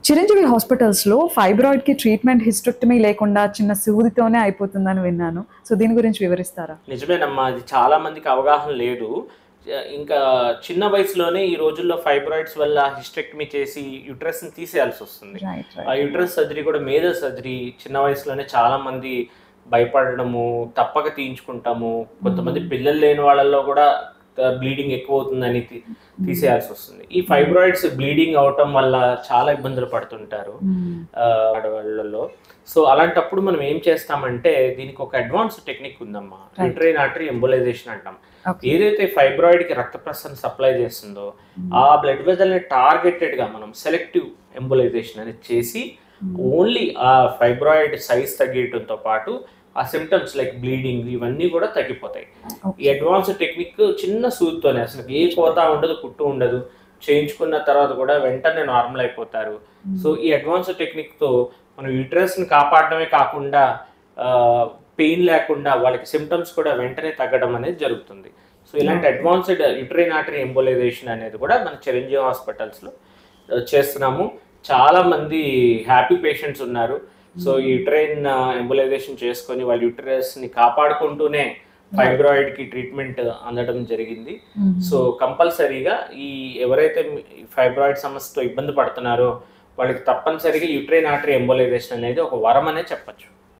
చిరంజీవి హాస్పిటల్స్‌లో ఫైబ్రాయిడ్‌కి treatment hysterectomy లేకుండా చిన్న సూదితోనే అయిపోతుందని విన్నాను. సో, దీని గురించి వివరిస్తారా? నిజమేనమ్మా. అది చాలా మందికి అవగాహన లేదు. ఇంకా చిన్న వయసులోనే ఈ రోజుల్లో ఫైబ్రాయిడ్స్ వల్ల హిస్టెక్టమీ చేసి యుటరస్‌ని తీసేయాల్సొస్తుంది. రైట్. ఆ యుటరస్ సర్జరీ కూడా మేజర్ సర్జరీ చిన్న వయసులోనే చాలామంది భయపడడము, తప్పక తీయించుకుంటాము. కొంతమంది పిల్లలు లేని వాళ్ళలో కూడా బ్లీడింగ్ ఎక్కువవుతుందని తీసేయాల్సొస్తుంది. ఈ ఫైబ్రాయిడ్స్ బ్లీడింగ్ అవ్వటం వల్ల చాలా ఇబ్బందులు పడుతుంటారు ఆడవాళ్ళలో. సో, అలాంటప్పుడు మనం ఏం చేస్తామంటే దీనికి ఒక అడ్వాన్స్ టెక్నిక్ ఉందమ్మా. యూట్రైన్ ఆర్టరీ ఎంబోలైజేషన్ అంటాం. ఏదైతే ఫైబ్రాయిడ్‌కి రక్త ప్రసరణ సప్లై చేస్తుందో ఆ బ్లడ్ వెజల్‌ని టార్గెటెడ్‌గా మనం సెలెక్టివ్ ఎంబోలైజేషన్ అనేది చేసి ఓన్లీ ఆ ఫైబ్రాయిడ్ సైజ్ తగ్గడంతో పాటు ఆ సిమ్టమ్స్ లైక్ బ్లీడింగ్ ఇవన్నీ కూడా తగ్గిపోతాయి. ఈ అడ్వాన్స్ టెక్నిక్ చిన్న సూదితోనే అసలు ఏ కోత ఉండదు, కుట్టు ఉండదు. చేయించుకున్న తర్వాత కూడా వెంటనే నార్మల్ అయిపోతారు. సో, ఈ అడ్వాన్స్ టెక్నిక్‌తో మనం యూటరస్‌ని కాపాడడమే కాకుండా పెయిన్ లేకుండా వాళ్ళకి సిమ్టమ్స్ కూడా వెంటనే తగ్గడం అనేది జరుగుతుంది. సో, ఇలాంటి అడ్వాన్స్డ్ యూట్రైన్ ఆర్టరీ ఎంబోలైజేషన్ అనేది కూడా మన చిరంజీవి హాస్పిటల్స్‌లో చేస్తున్నాము. చాలా మంది హ్యాపీ పేషెంట్స్ ఉన్నారు. సో, యూట్రైన్ ఎంబోలైజేషన్ చేసుకొని వాళ్ళ యూటరస్‌ని కాపాడుకుంటూనే ఫైబ్రాయిడ్‌కి ట్రీట్మెంట్ అందడం జరిగింది. సో, కంపల్సరీగా ఎవరైతే ఫైబ్రాయిడ్ సమస్యతో ఇబ్బంది పడుతున్నారో వాళ్ళకి తప్పనిసరిగా యూట్రైన్ ఆర్టరీ ఎంబోలైజేషన్ అనేది ఒక వరం అనే చెప్పొచ్చు.